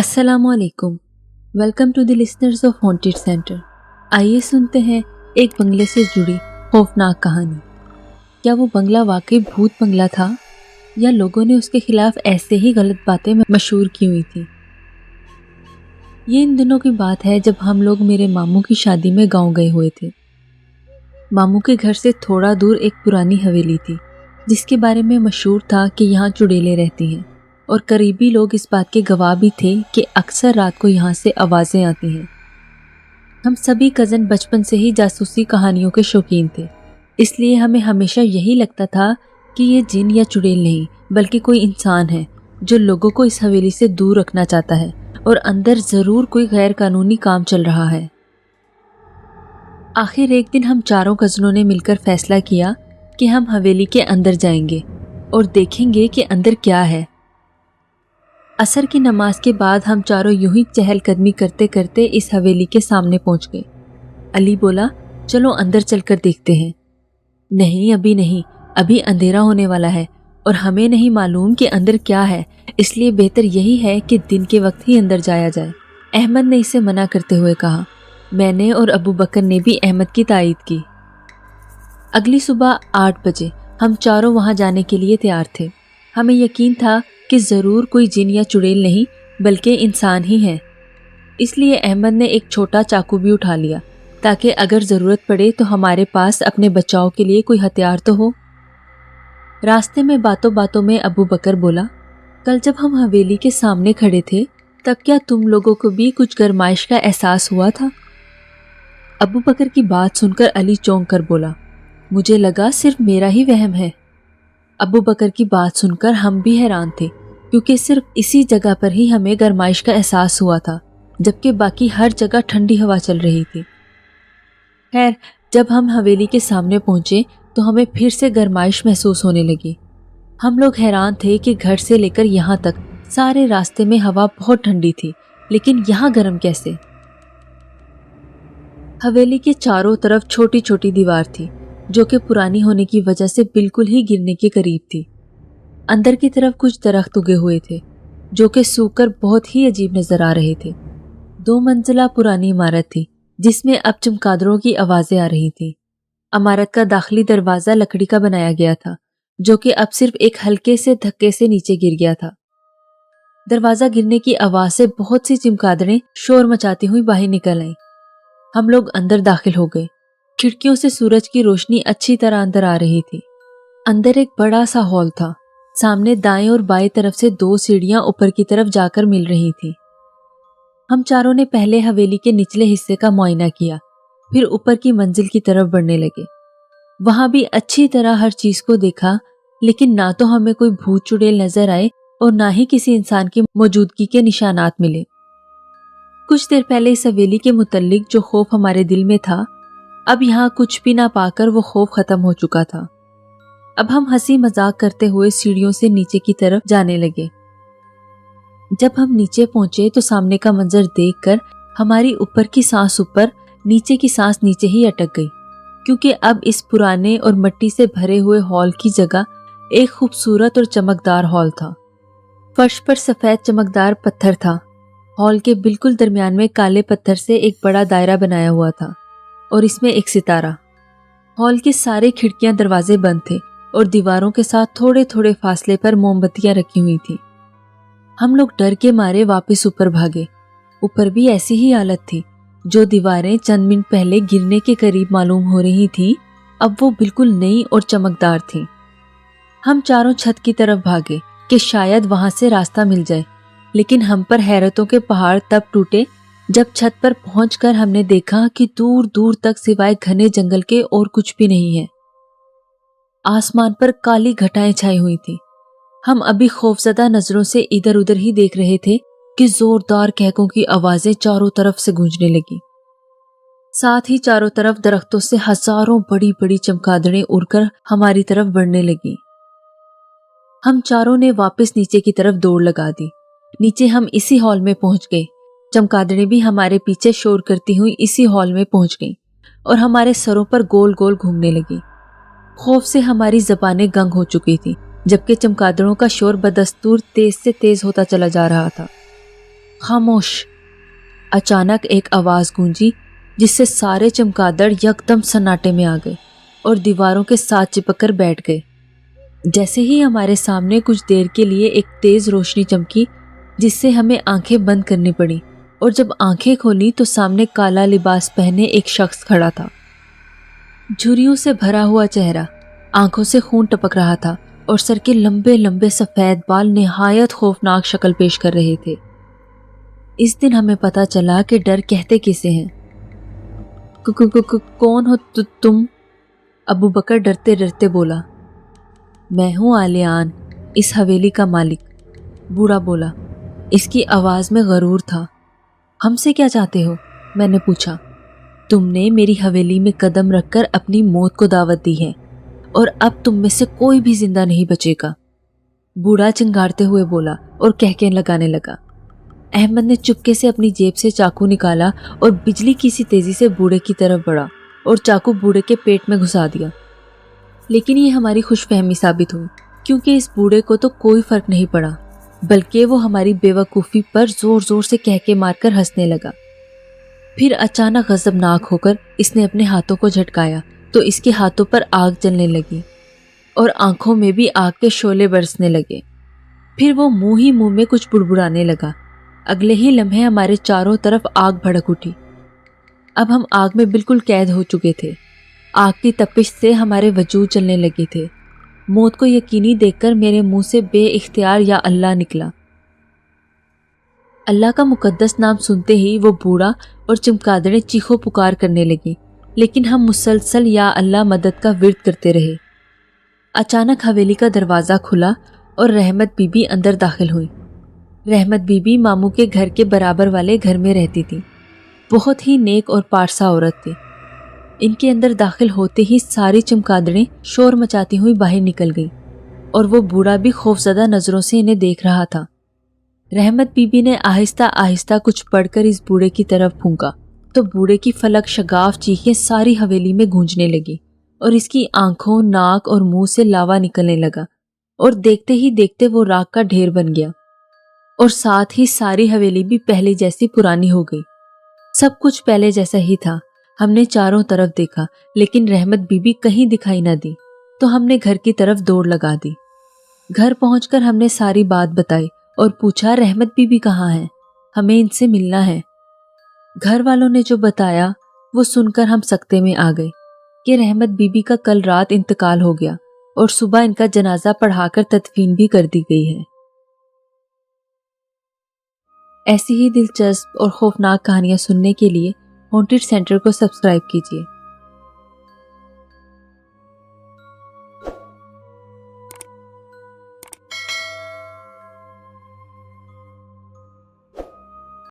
अस्सलाम वालेकुम। Welcome to the listeners of haunted centre. आइए सुनते हैं एक बंगले से जुड़ी खौफनाक कहानी। क्या वो बंगला वाकई भूत बंगला था या लोगों ने उसके खिलाफ ऐसे ही गलत बातें मशहूर की हुई थी? ये इन दिनों की बात है जब हम लोग मेरे मामू की शादी में गांव गए हुए थे। मामू के घर से थोड़ा दूर एक पुरानी हवेली थी जिसके बारे में मशहूर था कि यहाँ चुड़ैलें रहती हैं, और करीबी लोग इस बात के गवाह भी थे कि अक्सर रात को यहाँ से आवाज़ें आती हैं। हम सभी कज़न बचपन से ही जासूसी कहानियों के शौकीन थे, इसलिए हमें हमेशा यही लगता था कि ये जिन या चुड़ैल नहीं बल्कि कोई इंसान है जो लोगों को इस हवेली से दूर रखना चाहता है और अंदर ज़रूर कोई गैर कानूनी काम चल रहा है। आखिर एक दिन हम चारों कज़नों ने मिलकर फैसला किया कि हम हवेली के अंदर जाएंगे और देखेंगे कि अंदर क्या है। असर की नमाज के बाद हम चारों यूं ही चहलकदमी करते करते इस हवेली के सामने पहुंच गए। अली बोला, चलो अंदर चलकर देखते हैं। नहीं, अभी नहीं, अभी अंधेरा होने वाला है और हमें नहीं मालूम कि अंदर क्या है, इसलिए बेहतर यही है कि दिन के वक्त ही अंदर जाया जाए। अहमद ने इसे मना करते हुए कहा। मैंने और अबू बकर ने भी अहमद की तायीद की। अगली सुबह 8 बजे हम चारों वहां जाने के लिए तैयार थे। हमें यकीन था कि ज़रूर कोई जिन या चुड़ैल नहीं बल्कि इंसान ही है, इसलिए अहमद ने एक छोटा चाकू भी उठा लिया ताकि अगर ज़रूरत पड़े तो हमारे पास अपने बचाव के लिए कोई हथियार तो हो। रास्ते में बातों बातों में अबू बकर बोला, कल जब हम हवेली के सामने खड़े थे तब क्या तुम लोगों को भी कुछ गरमाइश का एहसास हुआ था? अबू बकर की बात सुनकर अली चौंक कर बोला, मुझे लगा सिर्फ मेरा ही वहम है। अबू बकर की बात सुनकर हम भी हैरान थे, क्योंकि सिर्फ इसी जगह पर ही हमें गरमाइश का एहसास हुआ था, जबकि बाकी हर जगह ठंडी हवा चल रही थी। खैर, जब हम हवेली के सामने पहुंचे तो हमें फिर से गरमाइश महसूस होने लगी। हम लोग हैरान थे कि घर से लेकर यहाँ तक सारे रास्ते में हवा बहुत ठंडी थी, लेकिन यहाँ गर्म कैसे? हवेली के चारों तरफ छोटी छोटी दीवार थी जो कि पुरानी होने की वजह से बिल्कुल ही गिरने के करीब थी। अंदर की तरफ कुछ दरख्त उगे हुए थे जो कि सूखकर बहुत ही अजीब नजर आ रहे थे। 2 मंजिला पुरानी इमारत थी जिसमें अब चमगादड़ों की आवाजें आ रही थी। इमारत का दाखिली दरवाजा लकड़ी का बनाया गया था जो कि अब सिर्फ एक हल्के से धक्के से नीचे गिर गया था। दरवाजा गिरने की आवाज से बहुत सी चमगादड़ें शोर मचाती हुई बाहर निकल आईं। हम लोग अंदर दाखिल हो गए। खिड़कियों से सूरज की रोशनी अच्छी तरह अंदर आ रही थी। अंदर एक बड़ा सा हॉल था। सामने दाएं और बाएं तरफ से 2 सीढ़ियां ऊपर की तरफ जाकर मिल रही थी। हम चारों ने पहले हवेली के निचले हिस्से का मुआयना किया, फिर ऊपर की मंजिल की तरफ बढ़ने लगे। वहां भी अच्छी तरह हर चीज को देखा, लेकिन ना तो हमें कोई भूत चुड़ैल नजर आए और ना ही किसी इंसान की मौजूदगी के निशानात मिले। कुछ देर पहले इस हवेली के मुतल्लिक जो खौफ हमारे दिल में था, अब यहाँ कुछ भी ना पाकर वो खौफ खत्म हो चुका था। अब हम हंसी मजाक करते हुए सीढ़ियों से नीचे की तरफ जाने लगे। जब हम नीचे पहुंचे तो सामने का मंजर देखकर हमारी ऊपर की सांस ऊपर, नीचे की सांस नीचे ही अटक गई, क्योंकि अब इस पुराने और मिट्टी से भरे हुए हॉल की जगह एक खूबसूरत और चमकदार हॉल था। फर्श पर सफेद चमकदार पत्थर था। हॉल के बिल्कुल दरमियान में काले पत्थर से एक बड़ा दायरा बनाया हुआ था और इसमें एक सितारा। हॉल के सारे खिड़कियां दरवाजे बंद थे और दीवारों के साथ थोड़े थोड़े फासले पर मोमबत्तियां रखी हुई थी। हम लोग डर के मारे वापस ऊपर भागे। ऊपर भी ऐसी ही हालत थी। जो दीवारें चंद मिनट पहले गिरने के करीब मालूम हो रही थी, अब वो बिल्कुल नई और चमकदार थी। हम चारों छत की तरफ भागे कि शायद वहां से रास्ता मिल जाए, लेकिन हम पर हैरतों के पहाड़ तब टूटे जब छत पर पहुंचकर हमने देखा कि दूर दूर तक सिवाय घने जंगल के और कुछ भी नहीं है। आसमान पर काली घटाएं छाई हुई थी। हम अभी खौफजदा नजरों से इधर उधर ही देख रहे थे कि जोरदार कहकों की आवाजें चारों तरफ से गूंजने लगी। साथ ही चारों तरफ दरख्तों से हजारों बड़ी बड़ी चमगादड़ें उड़कर हमारी तरफ बढ़ने लगी। हम चारों ने वापस नीचे की तरफ दौड़ लगा दी। नीचे हम इसी हॉल में पहुंच गए। चमगादड़ें भी हमारे पीछे शोर करती हुई इसी हॉल में पहुंच गईं और हमारे सरों पर गोल गोल घूमने लगी। खौफ से हमारी जबानें गंग हो चुकी थी, जबकि चमगादड़ों का शोर बदस्तूर तेज से तेज होता चला जा रहा था। خاموش! اچانک ایک آواز گونجی جس سے سارے چمگادڑ یکدم سناٹے میں آ گئے اور دیواروں کے ساتھ چپک کر بیٹھ گئے۔ جیسے ہی ہمارے سامنے کچھ دیر کے لیے ایک تیز روشنی چمکی جس سے ہمیں آنکھیں بند کرنی پڑی، اور جب آنکھیں کھولی تو سامنے کالا لباس پہنے ایک شخص کھڑا تھا۔ جھریوں سے بھرا ہوا چہرہ، آنکھوں سے خون ٹپک رہا تھا اور سر کے لمبے لمبے سفید بال نہایت خوفناک شکل پیش کر رہے تھے۔ اس دن ہمیں پتا چلا کہ ڈر کہتے کسے ہیں۔ کون ہو تم؟ ابو بکر ڈرتے ڈرتے بولا۔ میں ہوں آلیان، اس حویلی کا مالک، بوڑھا بولا۔ اس کی آواز میں غرور تھا۔ ہم سے کیا چاہتے ہو؟ میں نے پوچھا۔ تم نے میری حویلی میں قدم رکھ کر اپنی موت کو دعوت دی ہے اور اب تم میں سے کوئی بھی زندہ نہیں بچے گا، بوڑھا چنگھاڑتے ہوئے بولا اور کہکے لگانے لگا۔ احمد نے چپکے سے اپنی جیب سے چاقو نکالا اور بجلی کی سی تیزی سے بوڑھے کی طرف بڑھا اور چاقو بوڑھے کے پیٹ میں گھسا دیا۔ لیکن یہ ہماری خوش فہمی ثابت ہوئی، کیونکہ اس بوڑھے کو تو کوئی فرق نہیں پڑا، بلکہ وہ ہماری بے وقوفی پر زور زور سے کہکے مار کر ہنسنے لگا۔ پھر اچانک غضبناک ہو کر اس نے اپنے ہاتھوں کو جھٹکایا تو اس کے ہاتھوں پر آگ جلنے لگی اور آنکھوں میں بھی آگ کے شعلے برسنے لگے۔ پھر وہ منہ ہی منہ میں کچھ بڑبڑانے لگا۔ اگلے ہی لمحے ہمارے چاروں طرف آگ بھڑک اٹھی۔ اب ہم آگ میں بالکل قید ہو چکے تھے۔ آگ کی تپش سے ہمارے وجود جلنے لگے تھے۔ موت کو یقینی دیکھ کر میرے منہ سے بے اختیار یا اللہ نکلا۔ اللہ کا مقدس نام سنتے ہی وہ بوڑھا اور چمگادڑیں چیخو پکار کرنے لگی، لیکن ہم مسلسل یا اللہ مدد کا ورد کرتے رہے۔ اچانک حویلی کا دروازہ کھلا اور رحمت بی بی اندر داخل ہوئی۔ رحمت بی بی ماموں کے گھر کے برابر والے گھر میں رہتی تھی۔ بہت ہی نیک اور پارسا عورت تھی۔ ان کے اندر داخل ہوتے ہی ساری چمگادڑیں شور مچاتی ہوئی باہر نکل گئی اور وہ بوڑھا بھی خوفزدہ نظروں سے انہیں دیکھ رہا تھا۔ رحمت بی بی نے آہستہ آہستہ کچھ پڑھ کر اس بوڑھے کی طرف پھونکا تو بوڑھے کی فلک شگاف چیخیں ساری حویلی میں گونجنے لگی اور اس کی آنکھوں، ناک اور منہ سے لاوا نکلنے لگا اور دیکھتے ہی دیکھتے وہ راکھ کا ڈھیر بن گیا اور ساتھ ہی ساری حویلی بھی پہلے جیسی پرانی ہو گئی۔ سب کچھ پہلے جیسا ہی تھا۔ ہم نے چاروں طرف دیکھا لیکن رحمت بی بی کہیں دکھائی نہ دی تو ہم نے گھر کی طرف دوڑ لگا دی۔ گھر پہنچ کر ہم نے ساری بات بتائی اور پوچھا رحمت بی بی کہاں ہے، ہمیں ان سے ملنا ہے۔ گھر والوں نے جو بتایا وہ سن کر ہم سکتے میں آ گئے کہ رحمت بی بی کا کل رات انتقال ہو گیا اور صبح ان کا جنازہ پڑھا کر تدفین بھی کر دی گئی ہے۔ ایسی ہی دلچسپ اور خوفناک کہانیاں سننے کے لیے ہانٹڈ سینٹر کو سبسکرائب کیجیے۔